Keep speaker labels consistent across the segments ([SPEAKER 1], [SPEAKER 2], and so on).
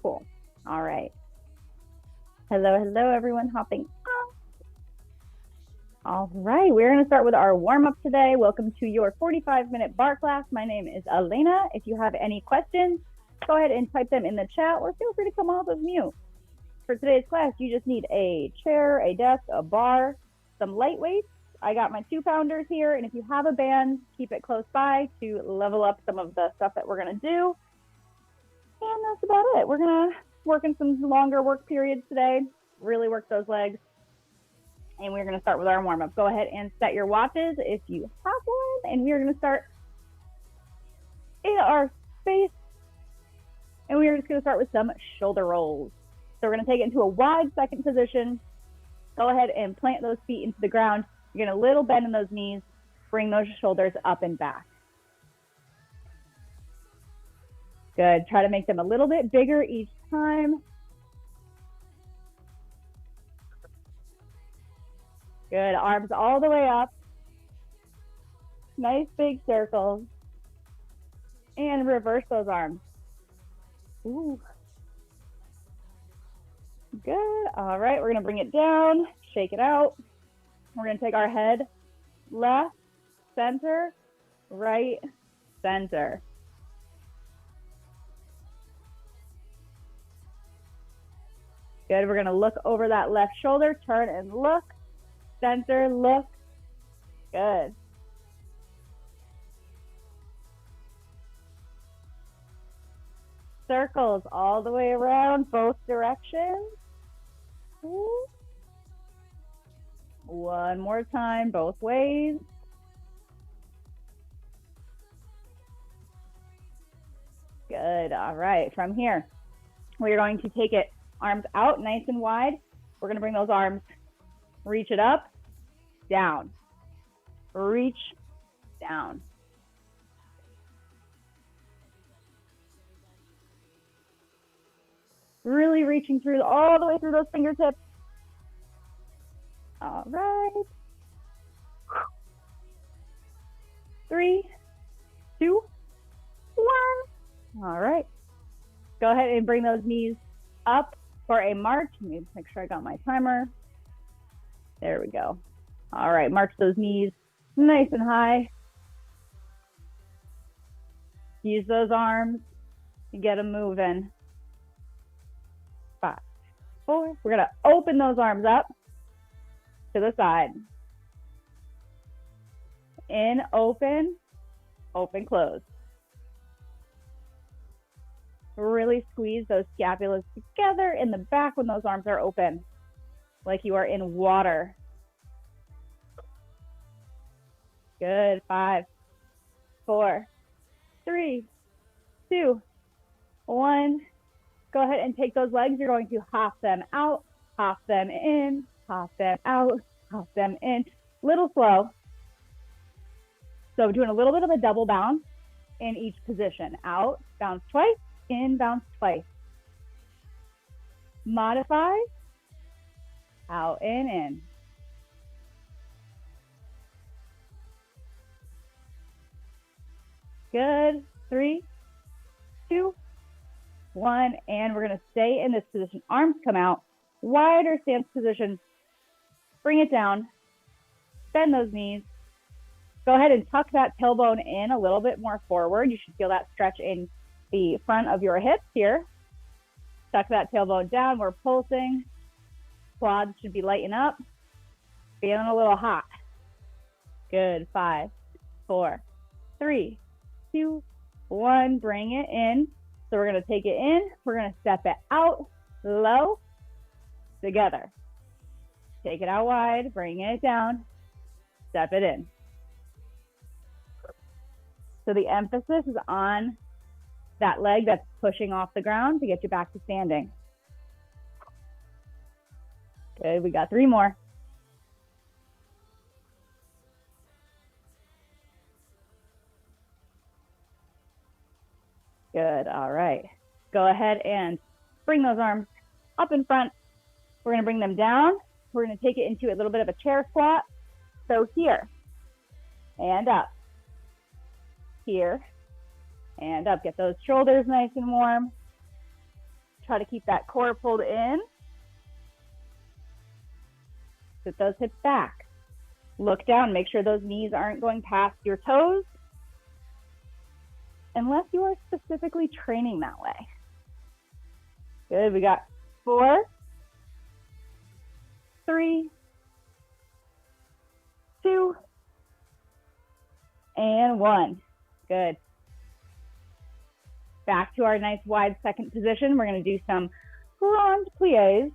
[SPEAKER 1] Cool. All right. Hello, hello, everyone hopping on. All right, we're going to start with our warm-up today. Welcome to your 45-minute bar class. My name is Elena. If you have any questions, go ahead and type them in the chat or feel free to come off of mute. For today's class, you just need a chair, a desk, a bar, some light weights. I got my 2-pounders here, and if you have a band, keep it close by to level up some of the stuff that we're going to do. And that's about it. We're going to work in some longer work periods today, really work those legs. And we're going to start with our warm-up. Go ahead and set your watches if you have one. And we are going to start in our space. And we are just going to start with some shoulder rolls. So we're going to take it into a wide second position. Go ahead and plant those feet into the ground. You're going to little bend in those knees. Bring those shoulders up and back. Good. Try to make them a little bit bigger each time. Good, arms all the way up. Nice big circles. And reverse those arms. Ooh. Good, all right, we're gonna bring it down, shake it out. We're gonna take our head left, center, right, center. Good, we're gonna look over that left shoulder, turn and look. Center, look. Good. Circles all the way around, both directions. Ooh. One more time, both ways. Good, all right. From here, we're going to take it arms out nice and wide. We're gonna bring those arms, reach it up, down, reach, down. Really reaching through all the way through those fingertips. All right. 3, 2, 1. All right. Go ahead and bring those knees up for a march. Let me make sure I got my timer. There we go. All right, march those knees nice and high. Use those arms and get them moving. 5, 4. We're gonna open those arms up to the side. In, open, open, close. Really squeeze those scapulas together in the back when those arms are open, like you are in water. Good, 5, 4, 3, 2, 1. Go ahead and take those legs. You're going to hop them out, hop them in, hop them out, hop them in. Little slow. So doing a little bit of a double bounce in each position. Out, bounce twice, in, bounce twice. Modify, out and in. Good, 3, 2, 1, and we're gonna stay in this position. Arms come out, wider stance position. Bring it down, bend those knees. Go ahead and tuck that tailbone in a little bit more forward. You should feel that stretch in the front of your hips here. Tuck that tailbone down, we're pulsing. Quads should be lighting up. Feeling a little hot. Good, 5, 4, 3, 2, 1, bring it in. So we're gonna take it in, we're gonna step it out, low, together. Take it out wide, bring it down, step it in. So the emphasis is on that leg that's pushing off the ground to get you back to standing. Good, we got 3 more. Good, all right. Go ahead and bring those arms up in front. We're gonna bring them down. We're gonna take it into a little bit of a chair squat. So here, and up. Here, and up. Get those shoulders nice and warm. Try to keep that core pulled in. Sit those hips back. Look down, make sure those knees aren't going past your toes, unless you are specifically training that way. Good, we got 4, 3, 2, and 1. Good. Back to our nice wide second position. We're going to do some grand plies.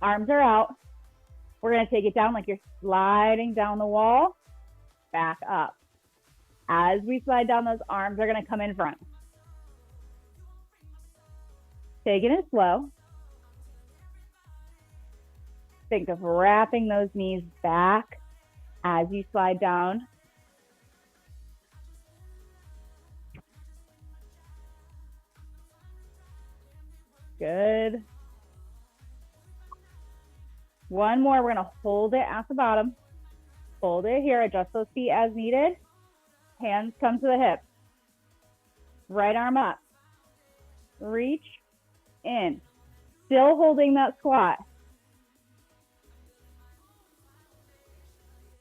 [SPEAKER 1] Arms are out. We're going to take it down like you're sliding down the wall. Back up. As we slide down, those arms are going to come in front. Taking it slow. Think of wrapping those knees back as you slide down. Good. One more. We're going to hold it at the bottom. Hold it here. Adjust those feet as needed. Hands come to the hips. Right arm up. Reach in. Still holding that squat.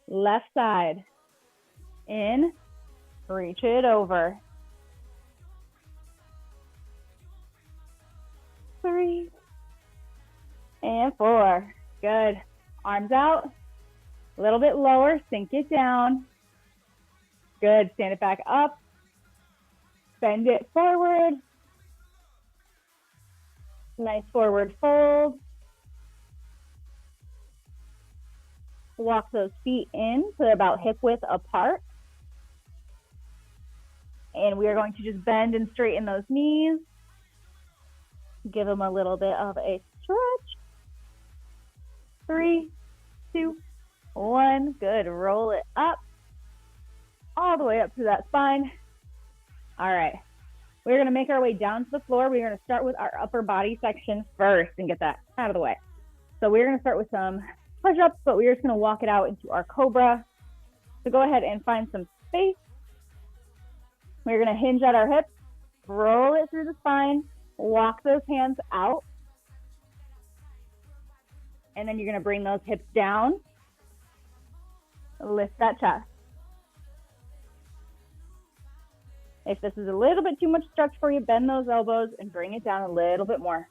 [SPEAKER 1] Left side. In. Reach it over. 3 and 4. Good. Arms out. A little bit lower. Sink it down. Good. Stand it back up. Bend it forward. Nice forward fold. Walk those feet in so they're about hip width apart. And we are going to just bend and straighten those knees. Give them a little bit of a stretch. 3, 2, 1. Good. Roll it up. All the way up to that spine. All right. We're going to make our way down to the floor. We're going to start with our upper body section first and get that out of the way. So we're going to start with some push-ups, but we're just going to walk it out into our cobra. So go ahead and find some space. We're going to hinge at our hips, roll it through the spine, walk those hands out. And then you're going to bring those hips down. Lift that chest. If this is a little bit too much stretch for you, bend those elbows and bring it down a little bit more.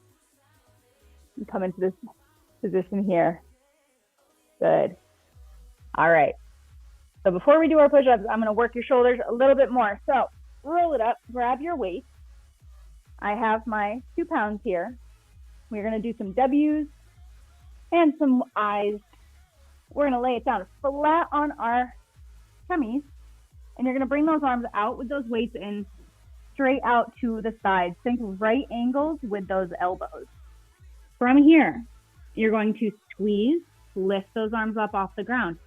[SPEAKER 1] And come into this position here. Good. All right. So before we do our push-ups, I'm going to work your shoulders a little bit more. So roll it up, grab your weight. I have my 2 pounds here. We're going to do some W's and some I's. We're going to lay it down flat on our tummies. And you're going to bring those arms out with those weights in straight out to the sides. Think right angles with those elbows. From here, you're going to squeeze, lift those arms up off the ground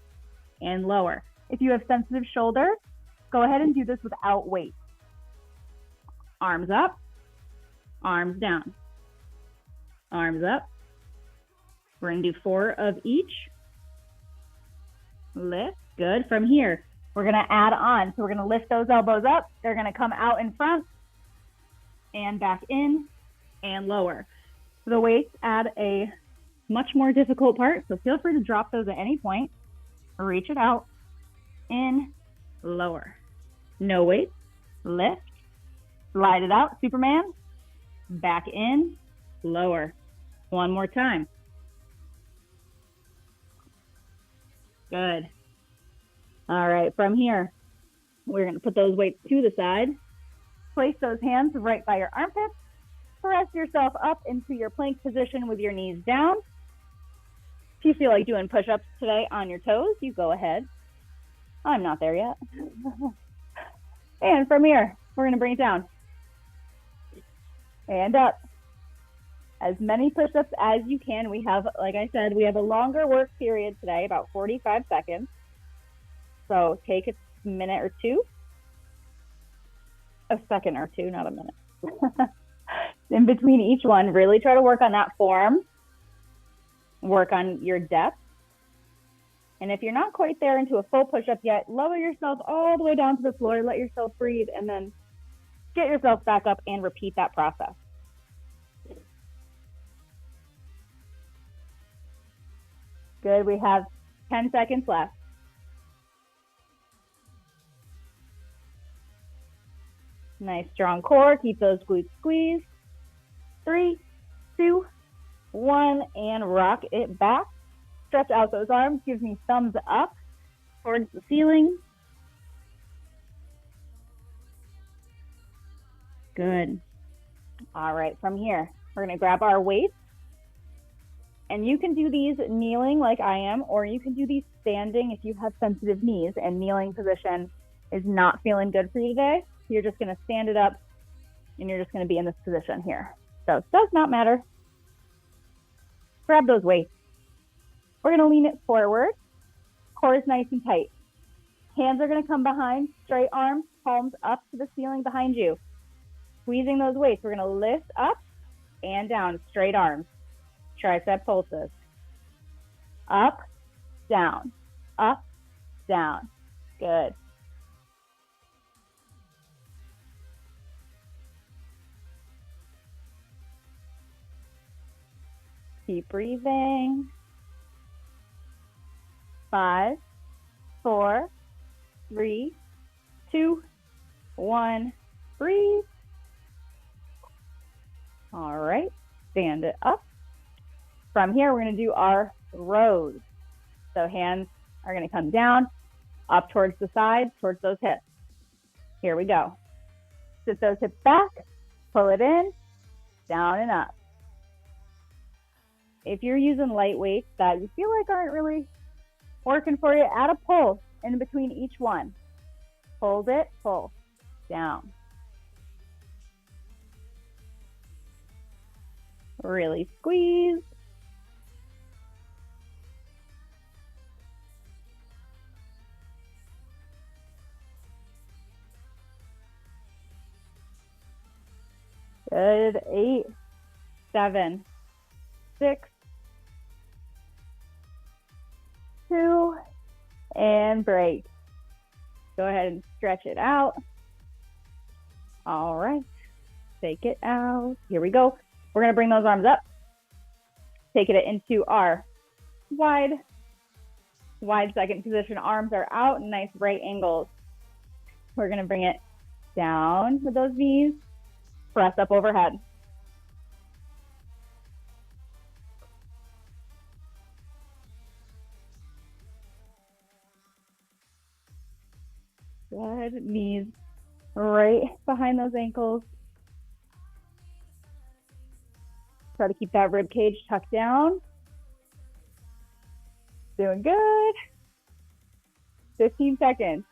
[SPEAKER 1] and lower. If you have sensitive shoulders, go ahead and do this without weight. Arms up, arms down, arms up. We're going to do 4 of each. Lift. Good. From here, we're going to add on. So we're going to lift those elbows up. They're going to come out in front and back in and lower. The weights add a much more difficult part. So feel free to drop those at any point. Reach it out. In, lower. No weight. Lift. Slide it out. Superman. Back in, lower. One more time. Good. All right, from here, we're going to put those weights to the side. Place those hands right by your armpits. Press yourself up into your plank position with your knees down. If you feel like doing push-ups today on your toes, you go ahead. I'm not there yet. And from here, we're going to bring it down. And up. As many push-ups as you can. We have, like I said, we have a longer work period today, about 45 seconds. So take a minute or two. A second or two, not a minute. In between each one, really try to work on that form. Work on your depth. And if you're not quite there into a full push-up yet, lower yourself all the way down to the floor, let yourself breathe, and then get yourself back up and repeat that process. Good. We have 10 seconds left. Nice strong core. Keep those glutes squeezed. 3, 2, 1, and rock it back. Stretch out those arms. Give me thumbs up towards the ceiling. Good. All right, from here, we're going to grab our weights. And you can do these kneeling like I am, or you can do these standing if you have sensitive knees and kneeling position is not feeling good for you today. You're just going to stand it up and you're just going to be in this position here. So it does not matter. Grab those weights. We're going to lean it forward. Core is nice and tight. Hands are going to come behind, straight arms, palms up to the ceiling behind you. Squeezing those weights. We're going to lift up and down, straight arms. Tricep pulses. Up, down, up, down. Good. Keep breathing. 5, 4, 3, 2, 1. Breathe. All right. Stand it up. From here, we're going to do our rows. So hands are going to come down, up towards the sides, towards those hips. Here we go. Sit those hips back, pull it in, down and up. If you're using light weights that you feel like aren't really working for you, add a pull in between each one. Hold it, pull, down. Really squeeze. Good. 8, 7, 6, 2, and break. Go ahead and stretch it out. All right. Take it out. Here we go. We're going to bring those arms up. Take it into our wide second position. Arms are out, nice right angles. We're going to bring it down with those knees. Press up overhead. Good. Knees right behind those ankles. Try to keep that rib cage tucked down. Doing good. 15 seconds.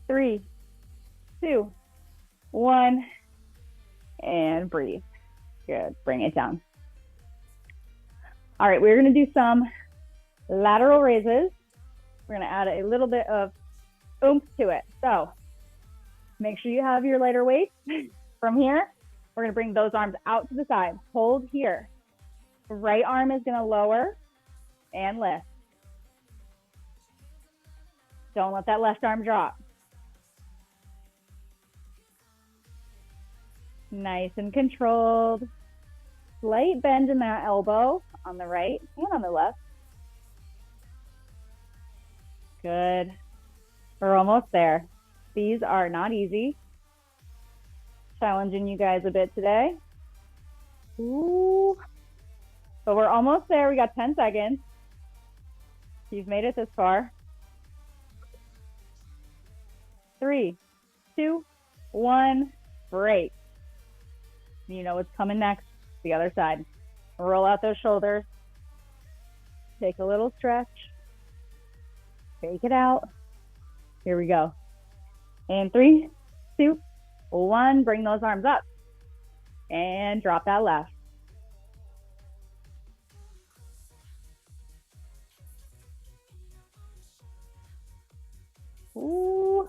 [SPEAKER 1] Three, 2, 1, and breathe. Good. Bring it down. All right, we're going to do some lateral raises. We're going to add a little bit of oomph to it. So make sure you have your lighter weights. From here, we're going to bring those arms out to the side. Hold here. Right arm is going to lower and lift. Don't let that left arm drop. Nice and controlled. Slight bend in that elbow on the right and on the left. Good. We're almost there. These are not easy. Challenging you guys a bit today. Ooh. But we're almost there. We got 10 seconds. You've made it this far. 3, 2, 1, break. You know what's coming next. The other side. Roll out those shoulders. Take a little stretch. Take it out. Here we go. And 3, 2, 1. Bring those arms up. And drop that left. Ooh.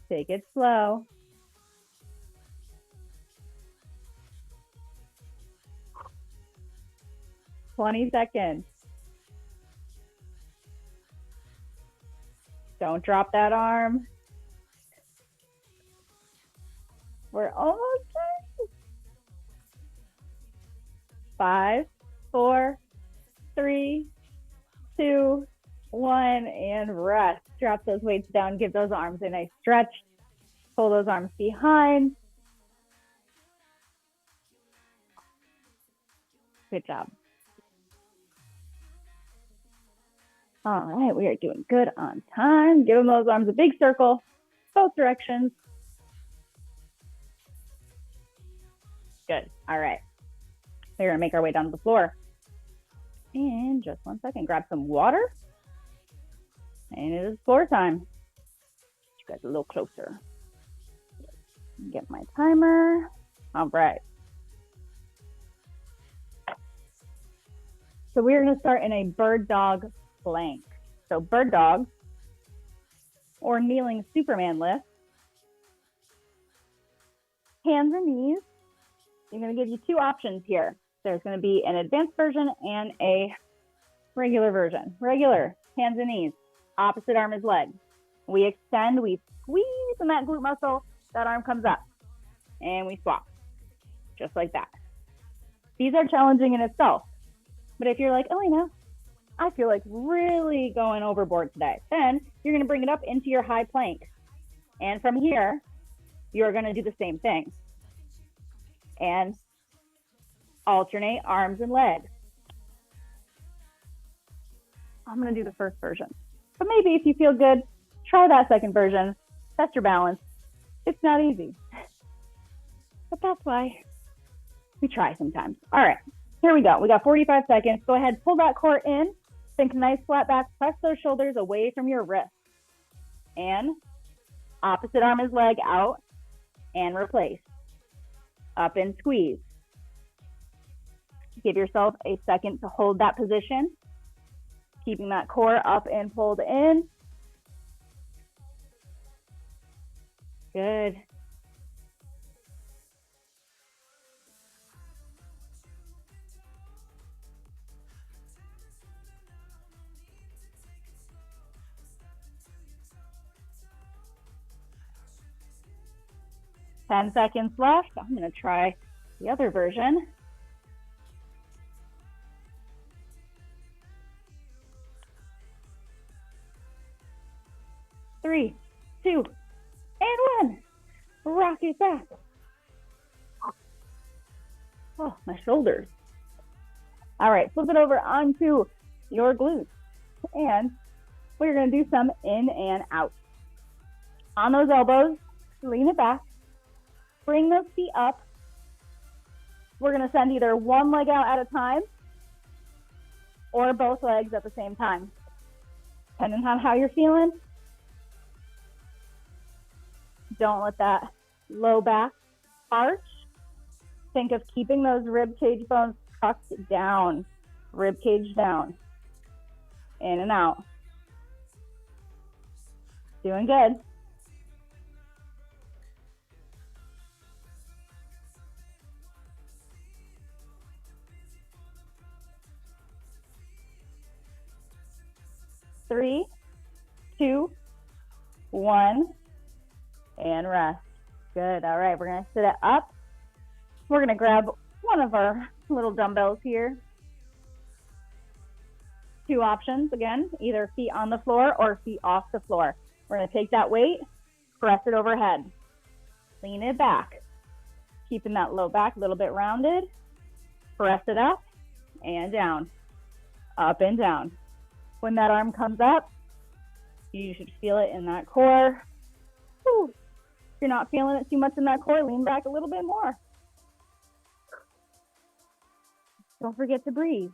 [SPEAKER 1] Take it slow. "20 seconds. Don't drop that arm. We're almost there. 5, 4, 3, 2, 1, and rest. Drop those weights down. Give those arms a nice stretch. Pull those arms behind. Good job. All right, we are doing good on time. Give them those arms a big circle, both directions. Good. All right. We're going to make our way down to the floor. And just 1 second, grab some water. And it is floor time. You guys a little closer. Get my timer. All right. So we're going to start in a bird dog plank. So bird dog or kneeling Superman lift. Hands and knees. I'm going to give you two options here. There's going to be an advanced version and a regular version. Regular, hands and knees. Opposite arm is leg. We extend, we squeeze in that glute muscle, that arm comes up. And we swap, just like that. These are challenging in itself. But if you're like, Elena, I feel like really going overboard today, then you're going to bring it up into your high plank. And from here, you're going to do the same thing. And alternate arms and legs. I'm going to do the first version. But maybe if you feel good, try that second version. Test your balance. It's not easy. But that's why we try sometimes. All right, here we go. We got 45 seconds. Go ahead, pull that core in. Think nice flat back. Press those shoulders away from your wrist. And opposite arm is leg out and replace. Up and squeeze. Give yourself a second to hold that position. Keeping that core up and pulled in. Good. Ten seconds left. I'm going to try the other version. Three, two, and 1. Rock it back. Oh, my shoulders. All right, flip it over onto your glutes. And we're going to do some in and out. On those elbows, lean it back. Bring those feet up. We're going to send either one leg out at a time or both legs at the same time. Depending on how you're feeling. Don't let that low back arch. Think of keeping those rib cage bones tucked down. Rib cage down. In and out. Doing good. Three, 2, 1, and rest. Good. All right, we're going to sit it up. We're going to grab one of our little dumbbells here. Two options, again, either feet on the floor or feet off the floor. We're going to take that weight, press it overhead. Lean it back. Keeping that low back a little bit rounded. Press it up and down. Up and down. When that arm comes up, you should feel it in that core. Whew. If you're not feeling it too much in that core, lean back a little bit more. Don't forget to breathe.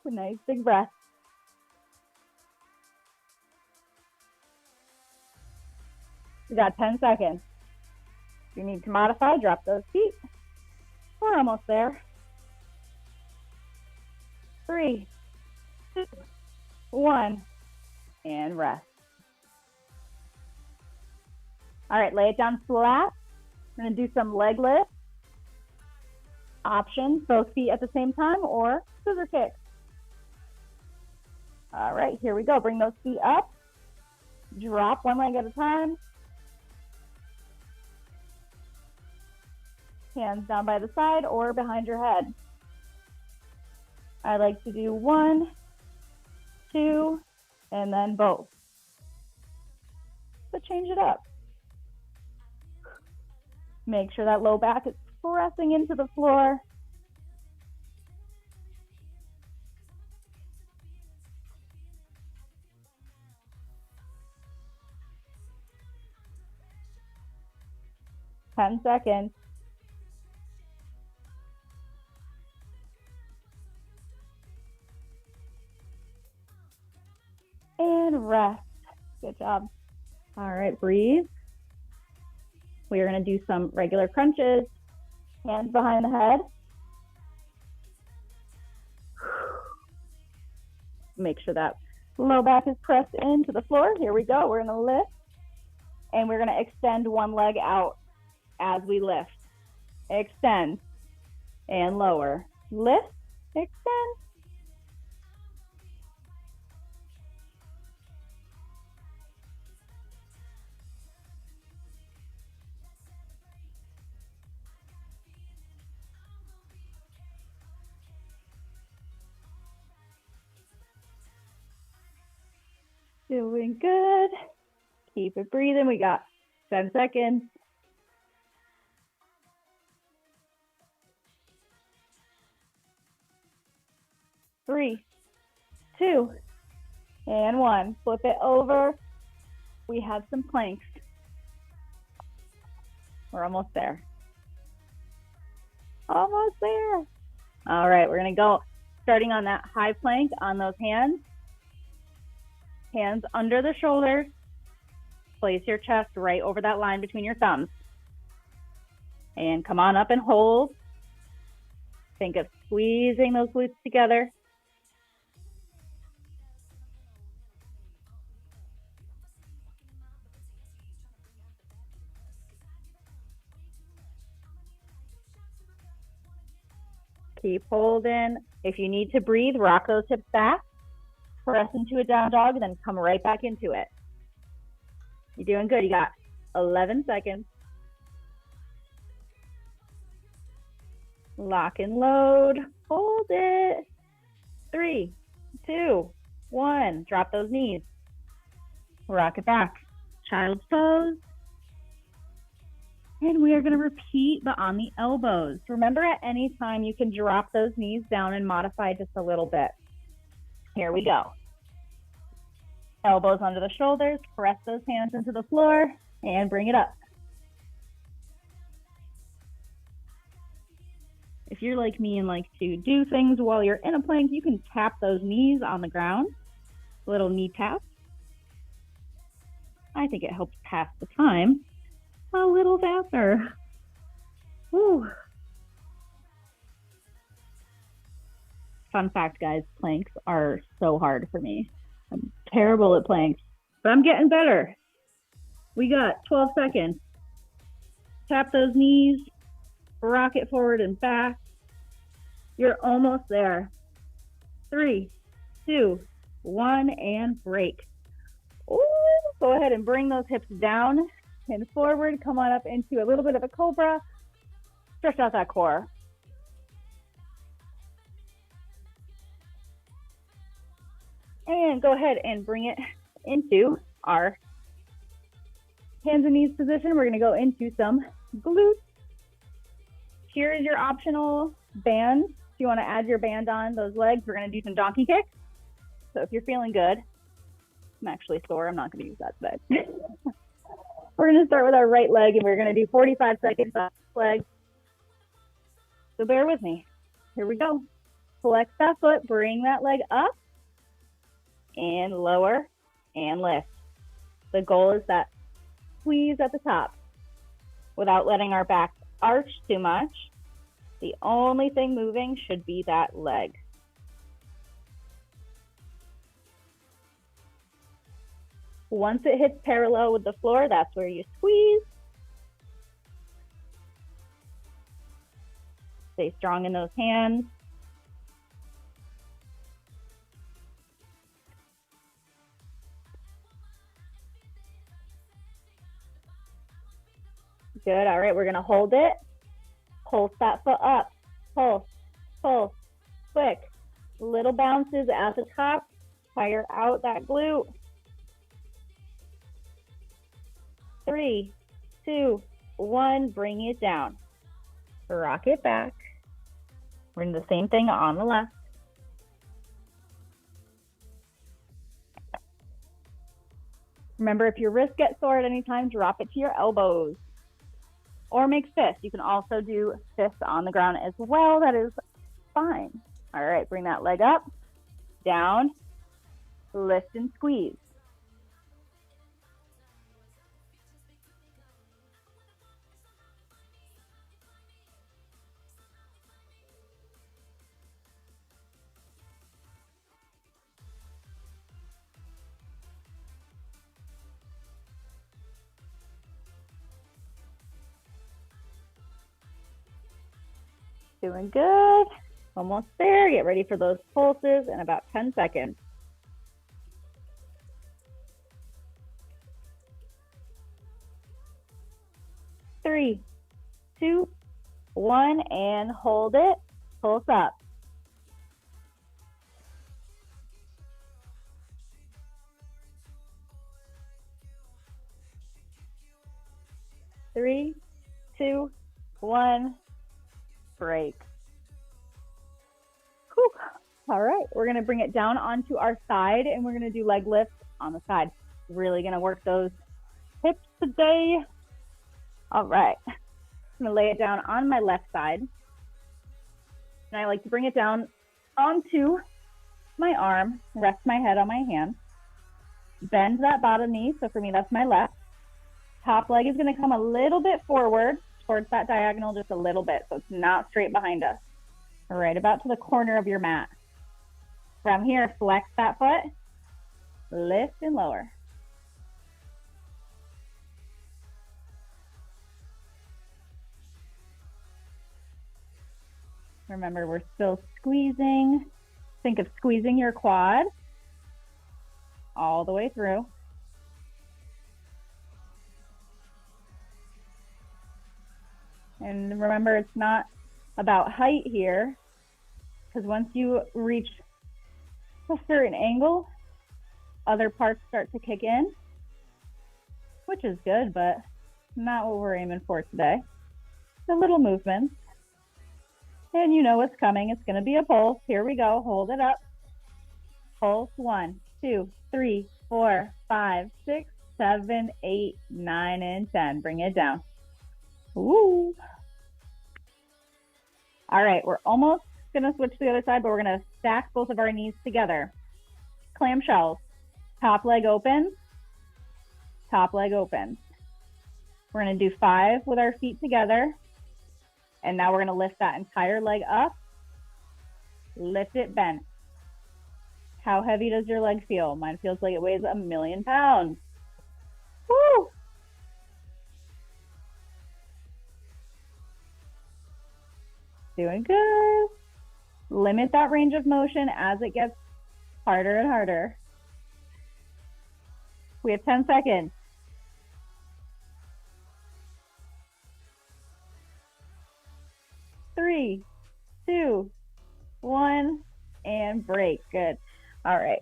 [SPEAKER 1] A nice big breath. We got 10 seconds. If you need to modify, drop those feet. We're almost there. 3, 2, 1, and rest. All right, lay it down flat. We're going to do some leg lifts. Options, both feet at the same time or scissor kicks. All right, here we go. Bring those feet up. Drop one leg at a time. Hands down by the side or behind your head. I like to do 1, 2, and then both. But change it up. Make sure that low back is pressing into the floor. Ten seconds. And rest. Good job. All right, breathe. We are going to do some regular crunches. Hands behind the head. Make sure that low back is pressed into the floor. Here we go. We're going to lift. And we're going to extend one leg out as we lift. Extend. And lower. Lift. Extend. Doing good. Keep it breathing. We got 10 seconds. Three, 2, and 1. Flip it over. We have some planks. We're almost there. Almost there. All right, we're going to go starting on that high plank on those hands. Hands under the shoulders. Place your chest right over that line between your thumbs. And come on up and hold. Think of squeezing those glutes together. Keep holding. If you need to breathe, rock those hips back. Press into a down dog, and then come right back into it. You're doing good. You got 11 seconds. Lock and load. Hold it. 3, 2, 1. Drop those knees. Rock it back. Child's pose. And we are going to repeat, but on the elbows. Remember, at any time, you can drop those knees down and modify just a little bit. Here we go. Elbows under the shoulders. Press those hands into the floor and bring it up. If you're like me and like to do things while you're in a plank, you can tap those knees on the ground. Little knee tap. I think it helps pass the time a little faster. Woo. Fun fact, guys, planks are so hard for me. I'm terrible at planks, but I'm getting better. We got 12 seconds. Tap those knees, rock it forward and back. You're almost there. 3, 2, 1, and break. Ooh, go ahead and bring those hips down and forward. Come on up into a little bit of a cobra. Stretch out that core. And go ahead and bring it into our hands and knees position. We're going to go into some glutes. Here is your optional band. If you want to add your band on those legs, we're going to do some donkey kicks. So if you're feeling good, I'm actually sore. I'm not going to use that today. We're going to start with our right leg, and we're going to do 45 seconds on this leg. So bear with me. Here we go. Flex that foot, bring that leg up, and lower, and lift. The goal is that squeeze at the top without letting our back arch too much. The only thing moving should be that leg. Once it hits parallel with the floor, that's where you squeeze. Stay strong in those hands. Good. All right, we're going to hold it. Pulse that foot up. Pulse, pulse, quick. Little bounces at the top. Fire out that glute. 3, 2, 1. Bring it down. Rock it back. We're going to do the same thing on the left. Remember, if your wrist gets sore at any time, drop it to your elbows. Or make fists. You can also do fists on the ground as well. That is fine. All right, bring that leg up, down, lift and squeeze. Doing good. Almost there. Get ready for those pulses in about 10 seconds. Three, 2, 1, and hold it. Pulse up. 3, 2, 1. Break. Whew. All right, we're going to bring it down onto our side, and we're going to do leg lifts on the side. Really going to work those hips today. All right, I'm going to lay it down on my left side, and I like to bring it down onto my arm, rest my head on my hand, bend that bottom knee. So for me, that's my left. Top leg is going to come a little bit forward towards that diagonal, just a little bit, so it's not straight behind us. Right about to the corner of your mat. From here, flex that foot, lift and lower. Remember, we're still squeezing. Think of squeezing your quad all the way through. And remember, it's not about height here, because once you reach a certain angle, other parts start to kick in, which is good, but not what we're aiming for today. The little movements. And you know what's coming. It's going to be a pulse. Here we go. Hold it up. Pulse 1, 2, 3, 4, 5, 6, 7, 8, 9, and 10. Bring it down. Ooh. All right, we're almost going to switch to the other side, but we're going to stack both of our knees together. Clamshells. Top leg opens. Top leg opens. We're going to do 5 with our feet together. And now we're going to lift that entire leg up. Lift it, bend. How heavy does your leg feel? Mine feels like it weighs 1,000,000 pounds. Woo! Doing good. Limit that range of motion as it gets harder and harder. We have 10 seconds. 3, 2, 1, and break. Good. All right.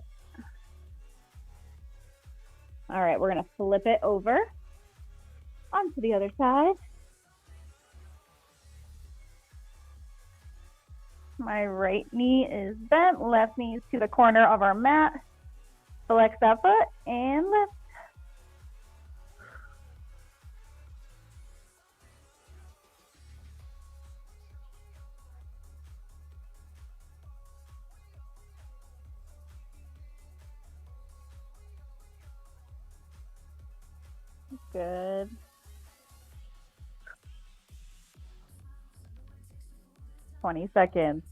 [SPEAKER 1] All right, we're going to flip it over onto the other side. My right knee is bent, left knee is to the corner of our mat. Flex that foot and lift. Good. Twenty seconds.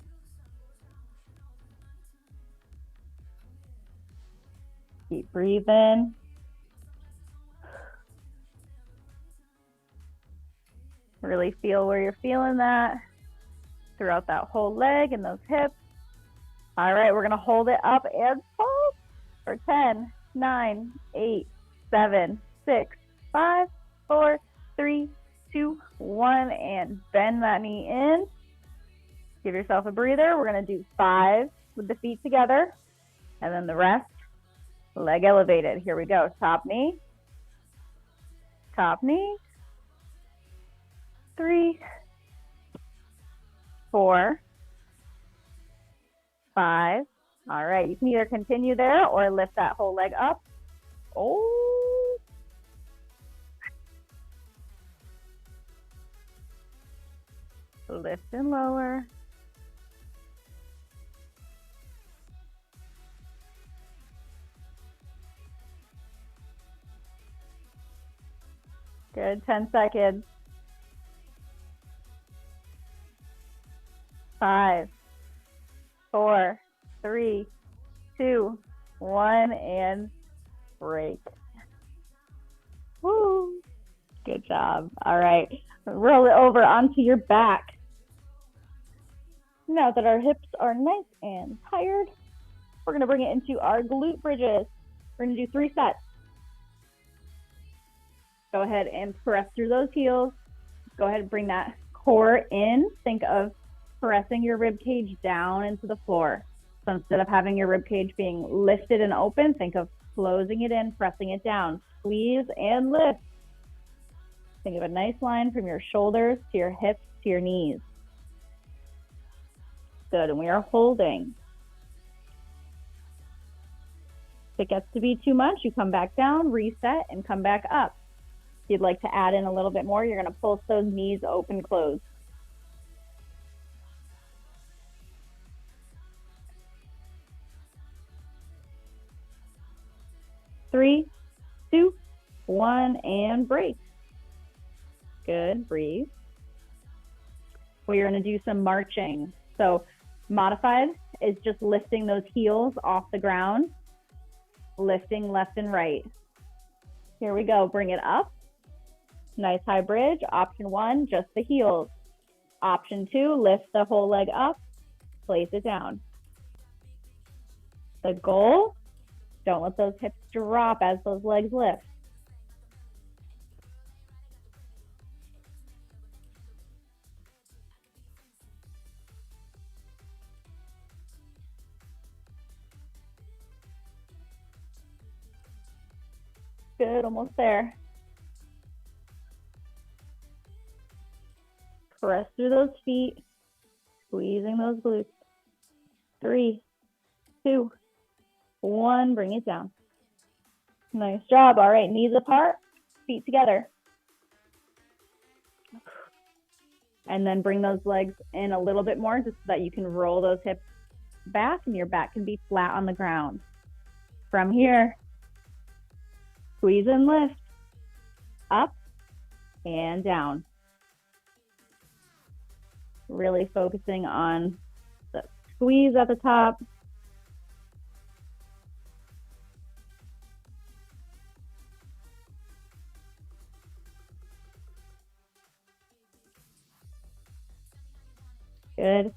[SPEAKER 1] Keep breathing. Really feel where you're feeling that throughout that whole leg and those hips. All right, we're going to hold it up and pulse for 10, 9, 8, 7, 6, 5, 4, 3, 2, 1, and bend that knee in. Give yourself a breather. We're going to do 5 with the feet together, and then the rest, leg elevated. Here we go. Top knee, 3, 4, 5. All right, you can either continue there or lift that whole leg up. Oh. Lift and lower. Good, 10 seconds. 5, 4, 3, 2, 1, and break. Woo! Good job. All right, roll it over onto your back. Now that our hips are nice and tired, we're going to bring it into our glute bridges. We're going to do 3 sets. Go ahead and press through those heels. Go ahead and bring that core in. Think of pressing your rib cage down into the floor. So instead of having your rib cage being lifted and open, think of closing it in, pressing it down. Squeeze and lift. Think of a nice line from your shoulders to your hips to your knees. Good, and we are holding. If it gets to be too much, you come back down, reset, and come back up. If you'd like to add in a little bit more, you're going to pulse those knees open, close. Three, 2, 1, and break. Good, breathe. We're going to do some marching. So modified is just lifting those heels off the ground, lifting left and right. Here we go, bring it up. Nice high bridge. Option 1, just the heels. Option 2, lift the whole leg up, place it down. The goal, don't let those hips drop as those legs lift. Good, almost there. Press through those feet, squeezing those glutes. 3, 2, 1, bring it down. Nice job. All right, knees apart, feet together. And then bring those legs in a little bit more just so that you can roll those hips back and your back can be flat on the ground. From here, squeeze and lift, up and down. Really focusing on the squeeze at the top. Good.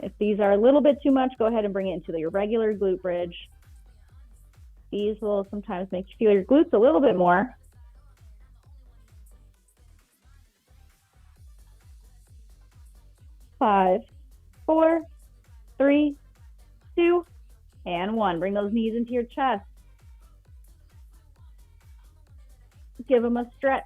[SPEAKER 1] If these are a little bit too much, go ahead and bring it into your regular glute bridge. These will sometimes make you feel your glutes a little bit more. Five, 4, 3, 2, and 1. Bring those knees into your chest. Give them a stretch.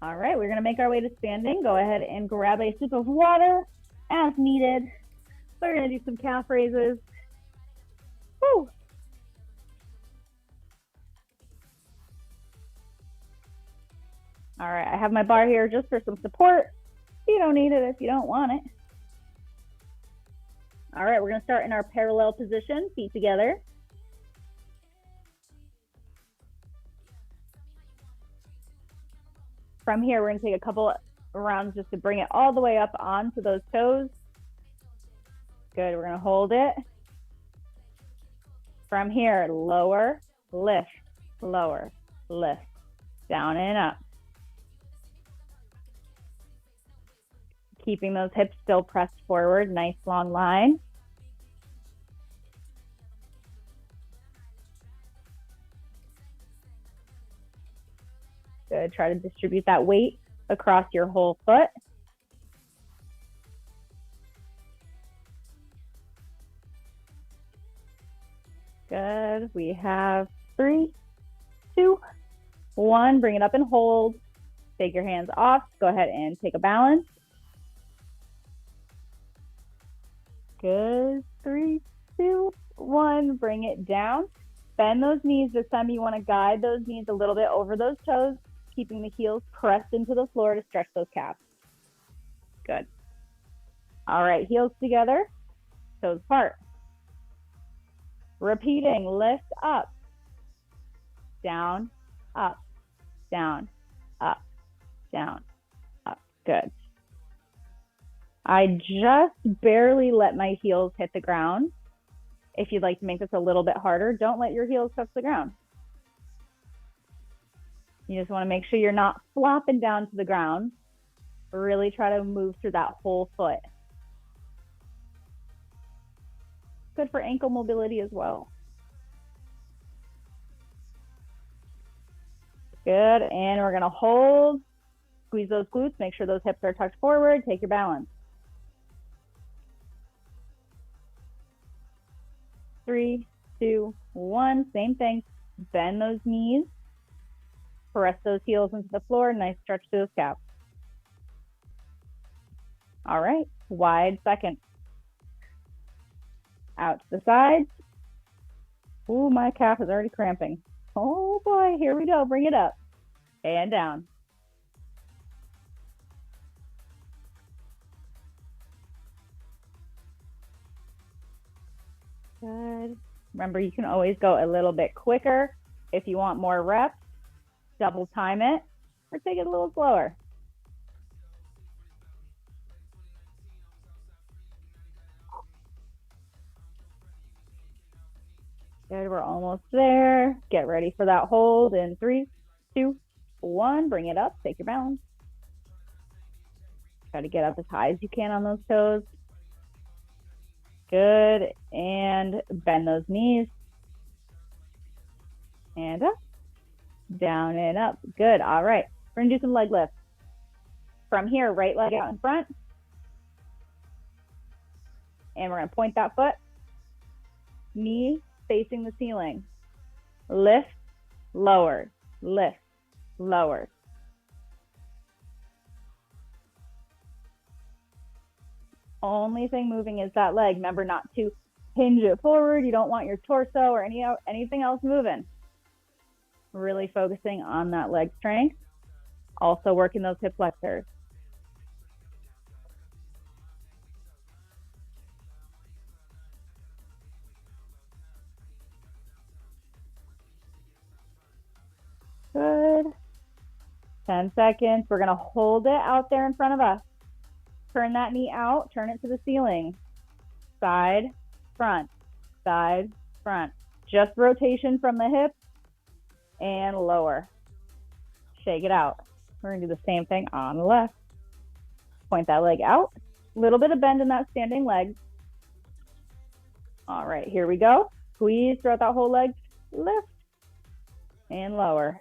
[SPEAKER 1] All right, we're going to make our way to standing. Go ahead and grab a sip of water as needed. We're going to do some calf raises. Woo! All right, I have my bar here just for some support. You don't need it if you don't want it. All right, we're going to start in our parallel position, feet together. From here, we're going to take a couple rounds just to bring it all the way up onto those toes. Good, we're going to hold it. From here, lower, lift, lower, lift, down and up. Keeping those hips still pressed forward, nice long line. Good. Try to distribute that weight across your whole foot. Good. We have 3, 2, 1. Bring it up and hold. Take your hands off. Go ahead and take a balance. Good. 3, 2, 1. Bring it down. Bend those knees. This time you want to guide those knees a little bit over those toes, keeping the heels pressed into the floor to stretch those calves. Good. All right, heels together, toes apart. Repeating, lift up, down, up, down, up, down, up. Good. I just barely let my heels hit the ground. If you'd like to make this a little bit harder, don't let your heels touch the ground. You just want to make sure you're not flopping down to the ground. Really try to move through that whole foot. Good for ankle mobility as well. Good, and we're gonna hold, squeeze those glutes, make sure those hips are tucked forward, take your balance. 3, 2, 1, same thing. Bend those knees, press those heels into the floor, nice stretch to those calves. All right, wide second. Out to the sides. Ooh, my calf is already cramping. Oh boy, here we go, bring it up and down. Good. Remember, you can always go a little bit quicker if you want more reps. Double time it or take it a little slower. Good, we're almost there. Get ready for that hold in 3, 2, 1. Bring it up, take your balance. Try to get up as high as you can on those toes. Good, and bend those knees. And up, down and up. Good, all right. We're gonna do some leg lifts. From here, right leg out in front. And we're gonna point that foot. Knee facing the ceiling. Lift, lower, lift, lower. Only thing moving is that leg. Remember not to hinge it forward. You don't want your torso or anything else moving. Really focusing on that leg strength. Also working those hip flexors. Good. 10 seconds. We're going to hold it out there in front of us. Turn that knee out. Turn it to the ceiling. Side, front, side, front. Just rotation from the hip and lower. Shake it out. We're going to do the same thing on the left. Point that leg out. A little bit of bend in that standing leg. All right, here we go. Squeeze throughout that whole leg. Lift and lower.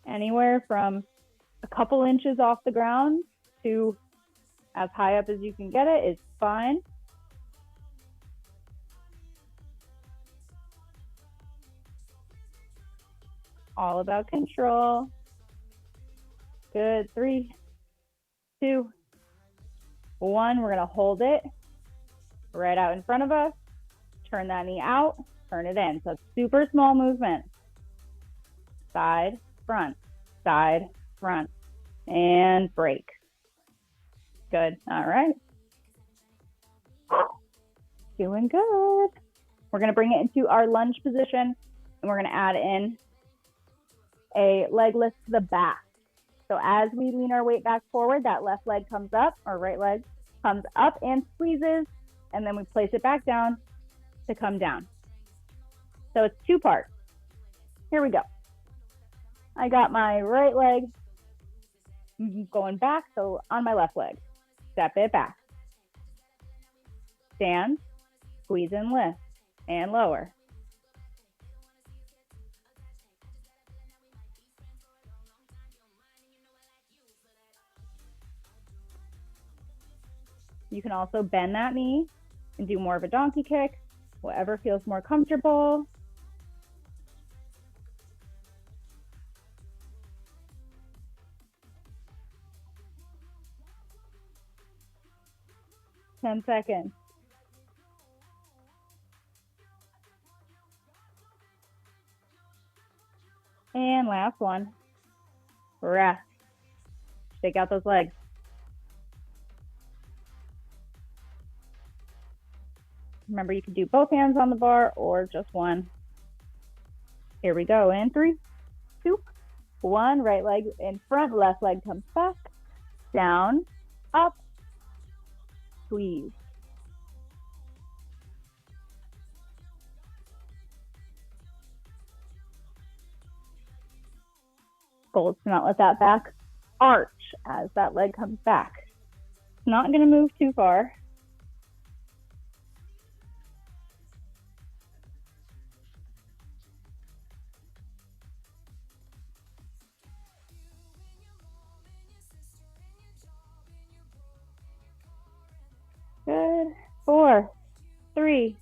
[SPEAKER 1] Anywhere from a couple inches off the ground to as high up as you can get it is fine. All about control. Good. 3, 2, 1. We're going to hold it right out in front of us. Turn that knee out. Turn it in. So it's super small movement. Side, front, side, front, and break. Good. All right. Doing good. We're going to bring it into our lunge position, and we're going to add in a leg lift to the back. So as we lean our weight back forward, that left leg comes up, or right leg comes up and squeezes, and then we place it back down to come down. So it's 2 parts. Here we go. I got my right leg going back, so on my left leg. Step it back. Stand, Squeeze and lift, and lower. You can also bend that knee and do more of a donkey kick, whatever feels more comfortable. Ten seconds. And last one. Rest. Shake out those legs. Remember, you can do both hands on the bar or just one. Here we go. In 3, 2, 1. Right leg in front, left leg comes back. Down, up, squeeze. Goal is to not let that back arch as that leg comes back. It's not going to move too far. Good. 4, 3,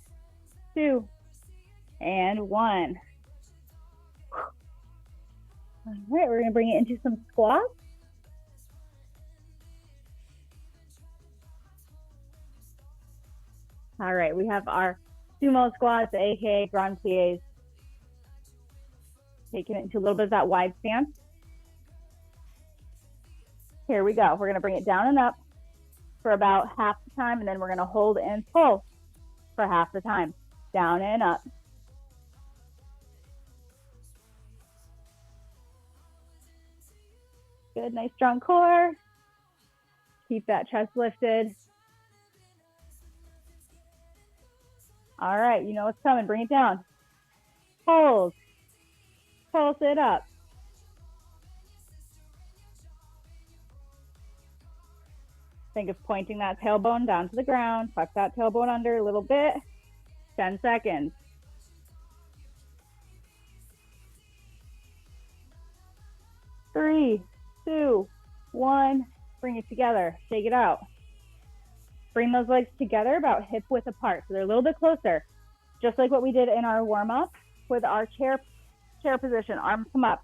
[SPEAKER 1] 2, and 1. All right, we're going to bring it into some squats. All right, we have our sumo squats, aka grand pliés. Taking it into a little bit of that wide stance. Here we go. We're going to bring it down and up for about half the time, and then we're going to hold and pull for half the time. Down and up. Good, nice strong core. Keep that chest lifted. All right, you know what's coming. Bring it down. Hold. Pulse it up. Think of pointing that tailbone down to the ground. Tuck that tailbone under a little bit. 10 seconds. Three, 2, 1. Bring it together. Shake it out. Bring those legs together about hip width apart, so they're a little bit closer. Just like what we did in our warm-up with our chair position. Arms come up.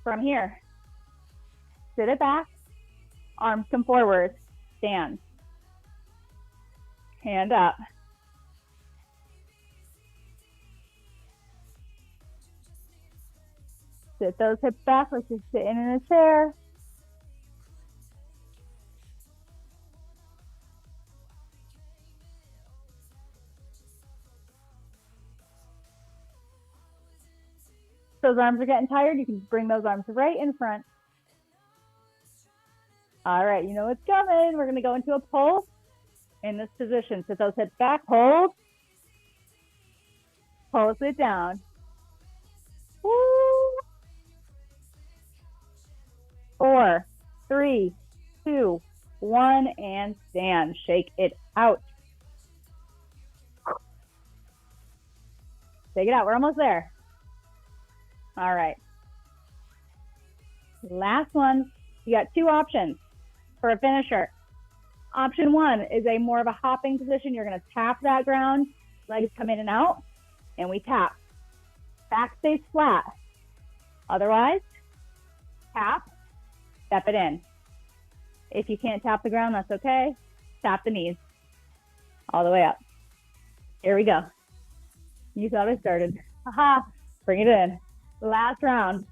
[SPEAKER 1] From here, sit it back. Arms come forward. Stand. Hand up. Sit those hips back like you're sitting in a chair. Those arms are getting tired, you can bring those arms right in front. All right, you know what's coming. We're going to go into a pull in this position. Sit those hips back, hold. Pulse it down. Woo. 4, 3, 2, 1, and stand. Shake it out. Shake it out. We're almost there. All right. Last one. You got 2 options for a finisher. Option 1 is a more of a hopping position. You're going to tap that ground. Legs come in and out, and we tap. Back stays flat. Otherwise, tap, step it in. If you can't tap the ground, that's okay. Tap the knees all the way up. Here we go. You thought I started. Haha, bring it in. Last round.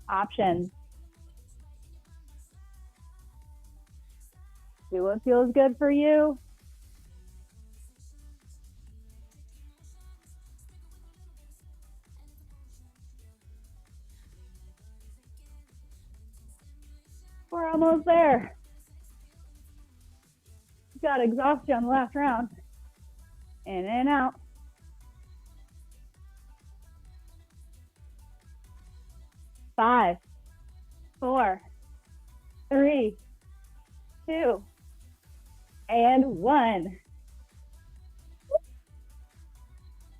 [SPEAKER 1] Options. Do what feels good for you. We're almost there. Got exhaustion on the last round. In and out. 5, 4, 3, 2, and 1.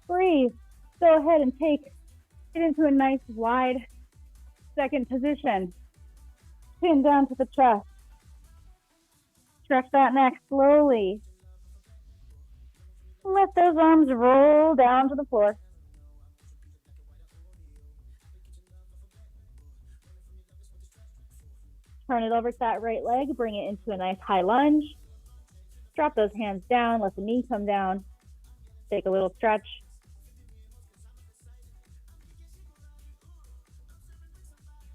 [SPEAKER 1] Breathe. Go ahead and get into a nice wide second position. Chin down to the chest. Stretch that neck slowly. Let those arms roll down to the floor. Turn it over to that right leg. Bring it into a nice high lunge. Drop those hands down. Let the knee come down. Take a little stretch.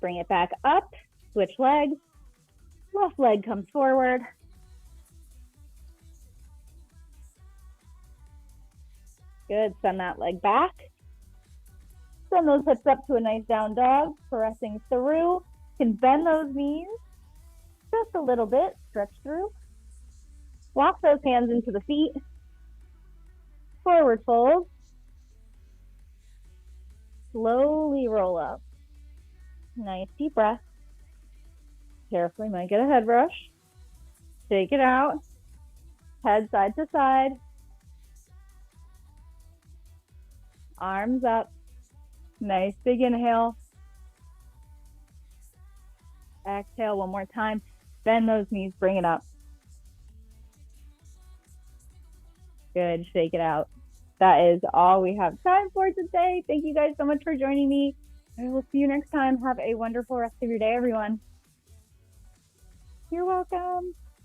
[SPEAKER 1] Bring it back up. Switch legs. Left leg comes forward. Good. Send that leg back. Send those hips up to a nice down dog. Pressing through. You can bend those knees just a little bit. Stretch through. Walk those hands into the feet. Forward fold. Slowly roll up. Nice deep breath. Carefully, might get a head rush. Shake it out. Head side to side. Arms up. Nice big inhale. Exhale one more time. Bend those knees, bring it up. Good, shake it out. That is all we have time for today. Thank you guys so much for joining me. I will see you next time. Have a wonderful rest of your day, everyone. You're welcome.